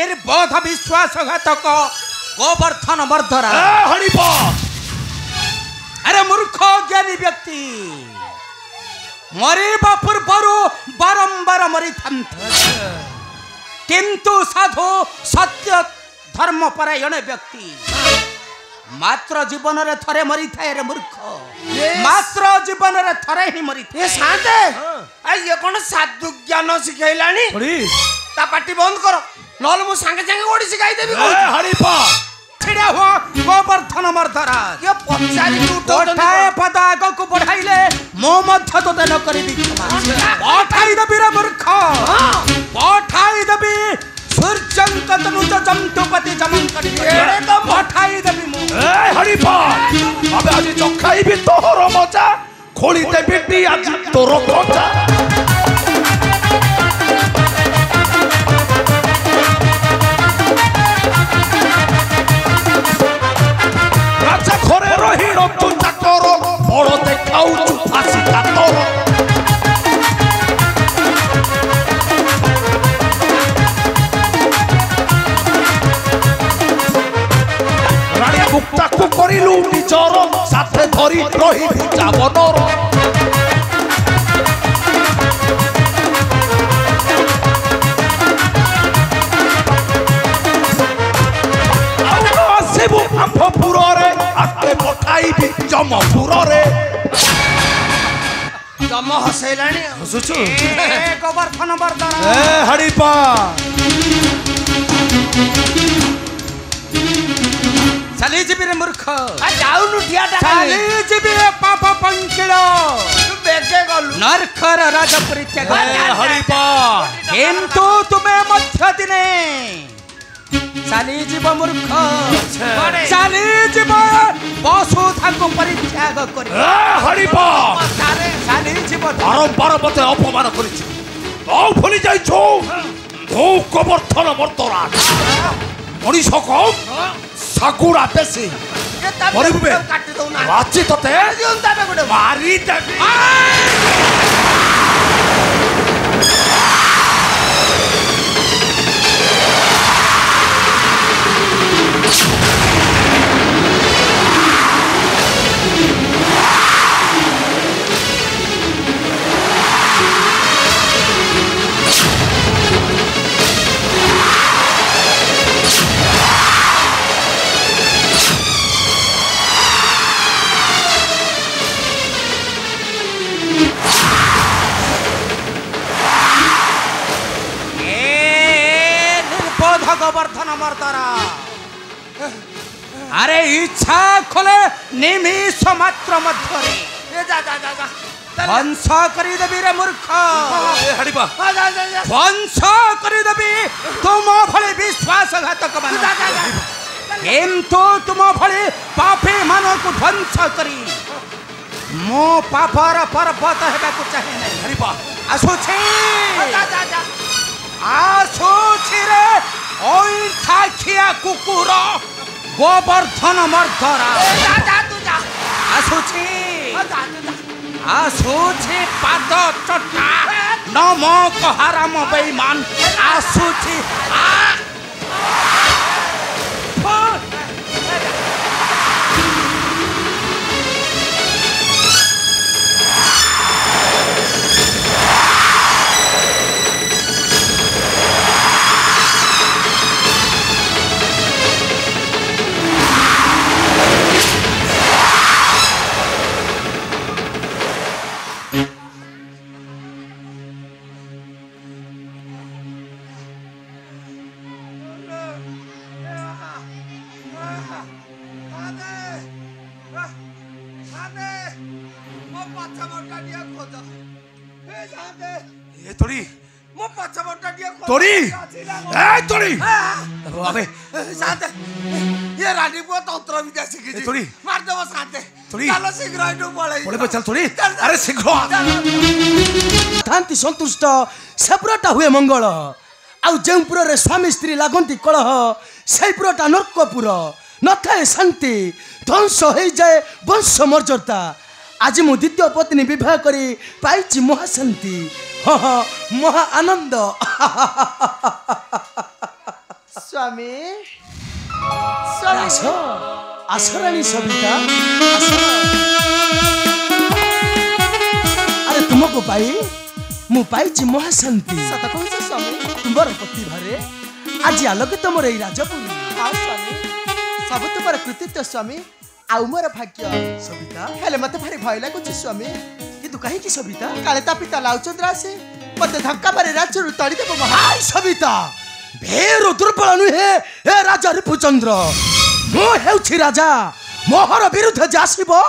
निर्बोध विश्वासघातक गोवर्धन मर्दरा अरे मूर्ख ज्ञानी व्यक्ति मरिबा पूर्वर बारंबार मरी किंतु साधु सत्य धर्म परायण व्यक्ति मात्र जीवन रे थरे मरी थाए रे मूर्ख मात्र जीवन रे थरे ही मरी थाए शांते ये कोन साधु ज्ञान सिखैलानी ता पार्टी बंद करो नल मु संगे संगे ओडी सिखाई देबी हरिपा छिड़ा हो गोवर्धन मर्दरा ये पचारी उठाए पद आग को बढ़ाइले मो मध्य तो न करी दी पठाई देबी रे मूर्ख पठाई देबी सूर्यंक तनुज जंतुपति जमन करी तो पठाई देबी मो हरिपा अबे आज चखाई भी तोहर मजा खोली देबी टी आज तोर मजा राजा घरे रही तू चाकर बड़ देखाऊ फांसी कातर राणी मुक्ता को करिलु निजर साथे धरी रही जावनर आम्भपुर आते पठाई जमपुर जम हसैलानी हसुछु गोवर्धन मर्दरा हरिपा चली जीवी रे मूर्ख जाउनु ठियाटा चली जीवी रे पाप पंकिल तू बेके गलु नरकर राज परित्याग हरिपा किंतु तुम्हें मध्य दिने चली जीव मूर्ख चली जीव वसुधा को परित्याग कर हरिपा चली जीव बारंबार मते अपमान करिछु तो भूली जाइछु तो गोवर्धन मर्दरा मनीष को सागुड़ा बेसी मरिबे काटी दउ ना राची तते दिउन ताबे गुडे मारी देबी गोवर्धन मर्दरा अरे इच्छा खोले निमिष मात्र मध्यरे जा जा जा जा ध्वंस करी देबी रे मूर्ख हरिपा ध्वंस करी देबी तुम भले विश्वासघातक मान किंतु तुम भले पापी मानव को ध्वंस करी मो पापर पर्वत हेबा को चाहे नहीं हरिपा आसुछि जा जा जा आसुछि रे ओई ठाखिया कुकुर गोवर्धन मर्दरा जा जा तू जा आसुछि जा जा आसुछि पाद चटा नमक हराम बेईमान आसुछि तोरी तोरी अबे शांत ये रानी को तंत्र विद्या सीखी तोरी मार दो शांत तोरी चलो शीघ्र इनु पळे पळे चल तोरी अरे शीघ्र शांति संतुष्ट सेपुरटा हुए मंगल आउ जेपुर रे स्वामी स्त्री लागंती कलह सेपुरटा नरकपुर न थाए शांति ध्वंस हो जाए वंश मर्यादा आज मु द्वितीय पत्नी विवाह करी पाइछि महाशांति हाँ हाँ महा आनंद स्वामी आस आस रानी सविता अरे तुमको पाई मु पाई महाशांति सत कहूछ स्वामी तुमर प्रतिभारे आज आलोकित मोर एई राजपुरी हाँ स्वामी सब तुमर कृतित्व स्वामी आउ मोर भाग्य सविता हेले मते भारी भय लागुଛି स्वामी किंतु काहे की सविता काले ता पिता लाउचंद्र आसे मते धक्का मारे राज्य तड़ी देबो हाय सविता भेरो दुर्बल नुहे ए राजा रिपुचंद्र मु हेउछि राजा मोहर विरुद्ध जासिबो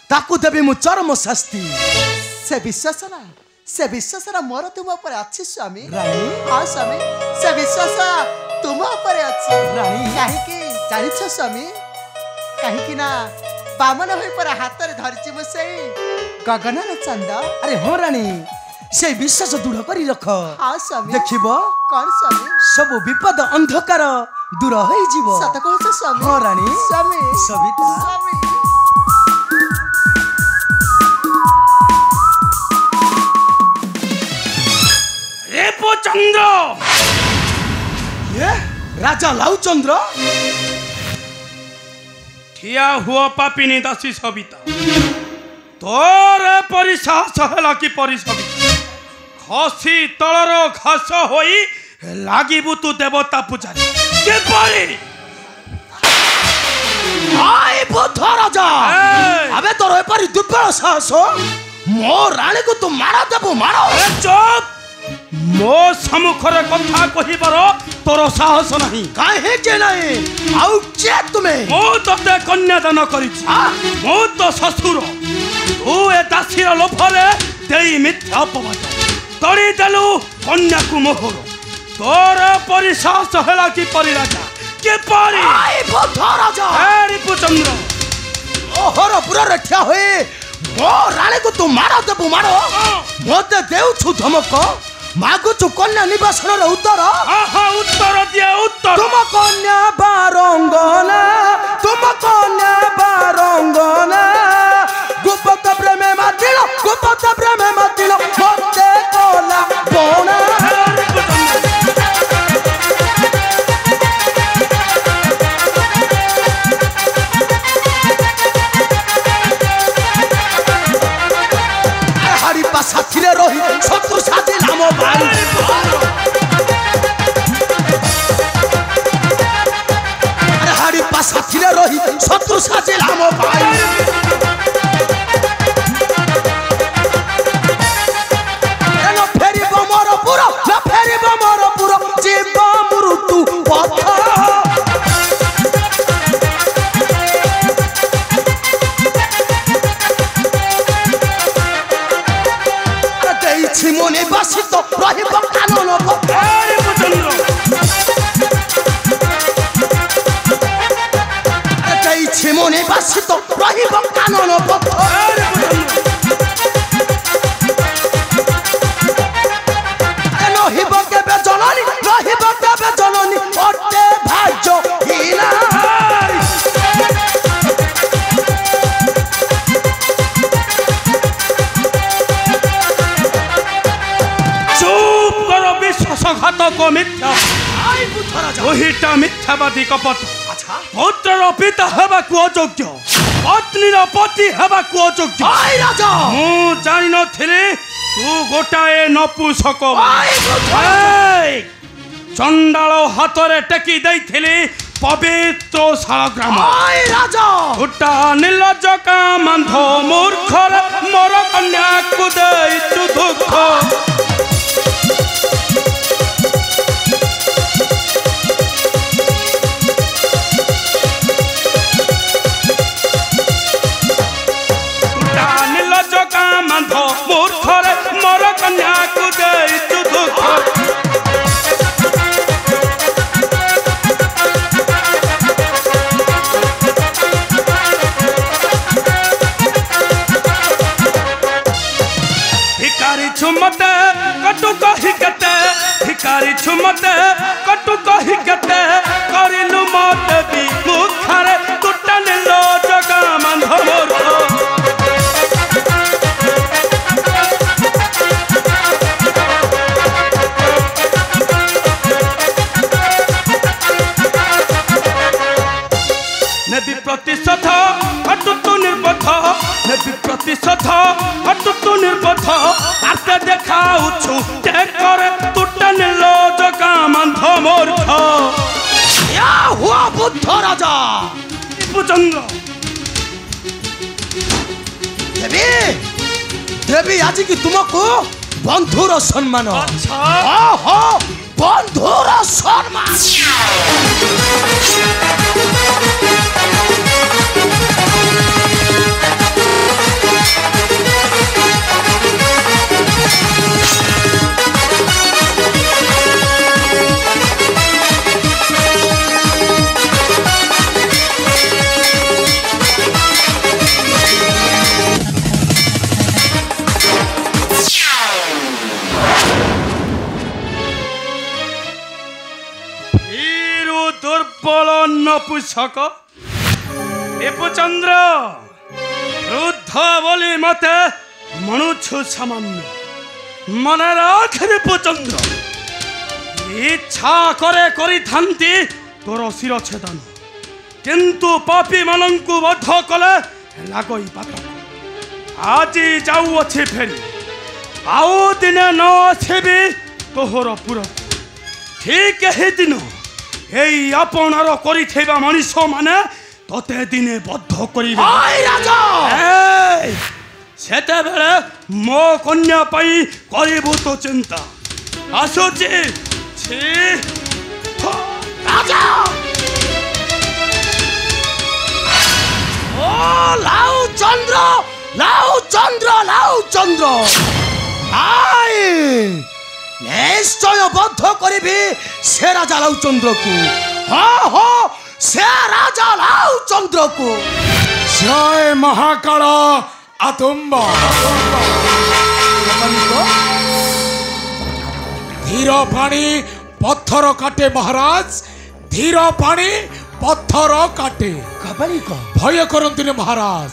ताकू देबी मु चरम शास्ति से विश्वास मोर तुम ऊपर अच्छी स्वामी रानी हाँ स्वामी से विश्वास तुम ऊपर अच्छी रानी कहीं जानिछ स्वामी कहीं ना बामन होई पर हाथ रे धरछि मु सेई गगनर चंद अरे हो रानी से विश्वास दृढ़ करी रख हाँ स्वामी देखिबो कौन स्वामी सब विपद अंधकार दूर होई जीवो सत कहछ स्वामी हो रानी स्वामी सविता स्वामी रेपुचंद्र ये राजा लाउचंद्र ठिया हुआ पापिनी दासी सविता तोर परिसाहस है कि परिसविता खसी तलर घास होई लागिबु तू देवता पूजारी के परी हाय बुद्ध राजा अबे तोर एपरी दुर्बल साहस मो रानी को तू मारा देबो मारो चुप मो सम्मुखरे कथा कहिबार तोर साहस नहीं काहे के नहीं आउ के तुम्हें मो तते कन्यादान करिछि मो तो ससुर तू ए दासीर लोभरे देई मिथ्या अपवाद तड़ी देलु कन्या को मोहर तोर परिसाहस हैला कि परिराजा के परी हाय बुद्ध राजा हे रिपुचंद्र ओहर पुरा रठिया होए मो रानी को तू मारा देबो मारो मोते देउ छु धमक मागु छु कन्या निवासन रे उत्तर आहा उत्तर दिए उत्तर तुम कन्या बारंगना तुम कन्या बारंगना गुप्त प्रेम मातिलो मते कोला बोना हरि पा साथी रे रही शत्रु साथी नाम भाई हरि पा साथी रे रही शत्रु साथी नाम भाई जीवा मृत्यु पथ मने बासित रहिब कानून मने बासित रहिब कानून रहिब केबे जननी अटे भाज हिना चुप करो विश्वासघातक मिथ्या ओहिटा मिथ्यावादी कपट पुत्रर पिता हेबाकु अयोग्य पत्नीर पति हेबाकु अयोग्य मु जानि नथिली तू गोटाए नपुसक चंडाल हाथ टेकी देइथिली पवित्र शालग्राम उटा निर्लज कामांध मूर्खर मोर कन्या को दैछु दुख निर्लज कामांध मूर्खर मोर कन्या को दैछु दुख मते छु टेकर तुटन लो जका मंथ मूर्ख या हुआ बुद्ध राजा दीपचंद्र देवी देवी आज की तुमको बंधुर सम्मान अच्छा ओहो बंधुर सम्मान दुर्बल नपुषक दीपचंद्र वृद्ध बोली मते मनुष्य सामान्य मन राख दीपचंद्र इच्छा करे करी थांती तोर शिर छेदन किंतु पापी मानंकु बद्ध कले लागई पाप आज जाऊ अच्छे फेरी आउ दिने न आसेबी तोहर पुर ठीक हे दिन এই আপনার করিথেবা মনিষ মানে ততে দিনে বদ্ধ করিবে আই রাজা এই সেতেবেলে মো কন্যা পাই করিবু তো চিন্তা আসুচি ছি রাজা ও লাউ চন্দ্র লাউ চন্দ্র লাউ চন্দ্র আই নিশ্চয় বদ্ধ করিবি সে রাজা লাউ চন্দ্রকু হ্যাঁ হ্যাঁ সে রাজা লাউ চন্দ্রকু জয় মহাকাল আতম্ব ধীর পানি পথর কাটে মহারাজ ধীর পানি পথর কাটে ভয় করন্তিনি মহারাজ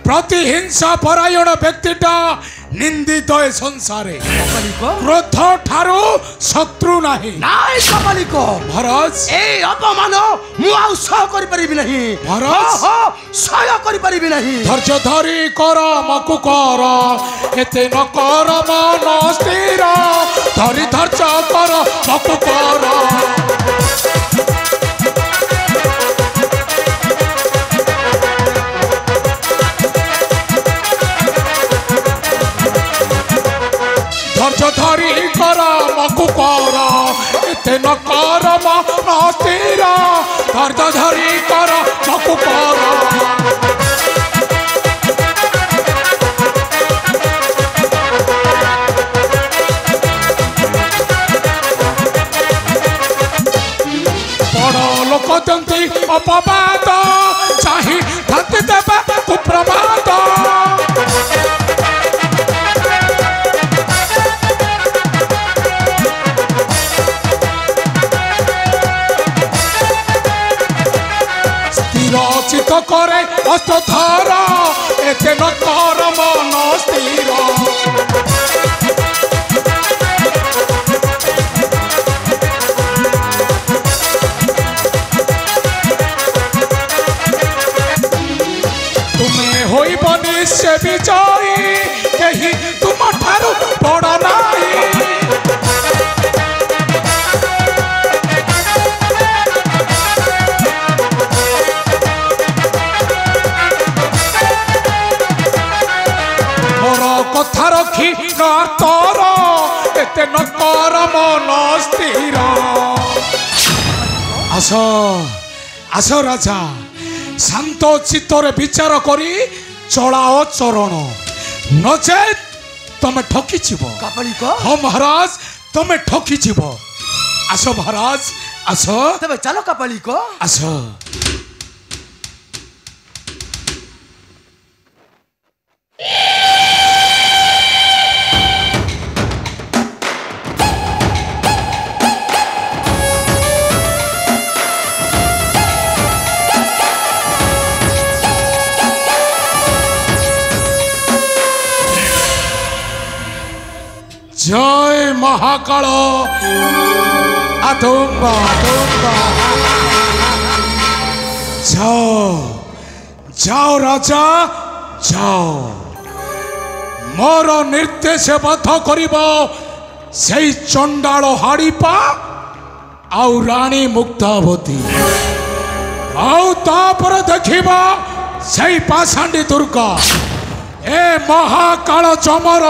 প্রতিহিংসা পরায়ণ ব্যক্তিটা নিন্দিত এ সংসারে ক্রোধ ঠারু শত্রু নাহি নাই কপালিক মহারাজ এই অপমান মু আউ সহ করি পারিবি নাহি মহারাজ সহ করি পারিবি নাহি ধৈর্য ধরি কর মকু কর এতে ন কর মন স্থির ধরি ধৈর্য কর মকু কর ধৈর্য ধরি কর মকু কর এতে ন কর মন স্থির ধৈর্য ধরি কর মকু কর বড় লোক দন্তি অপবাদ চাহি ধাতি দেবে কুপ্রবাদ চিত করে অস্ত্র ধর এতে ন কর মন স্থির তুমি হইব নিশ্চয় বিজয়ী কেহি তুম ঠারু বড় নাই কথা রক্ষি নর এতে ন কর মন স্থির আস আস রাজা শান্ত চিত্তরে বিচার করি চলাও চরণ নচেত তুমি ঠকিଯିব কপালিক হ মহারাজ তুমি ঠকিଯିব আস মহারাজ আস তবে চলো কপালিক আস জয় মহাকাল আতঙ্ক যাও যাও রাজা যাও मोर निर्देश बध करिब सेई चंडाल हाड़ीपा आउ रानी मुक्तावती आउ तापर देखिबा सेई पाषांडी दुर्गा ए महाकाल चमर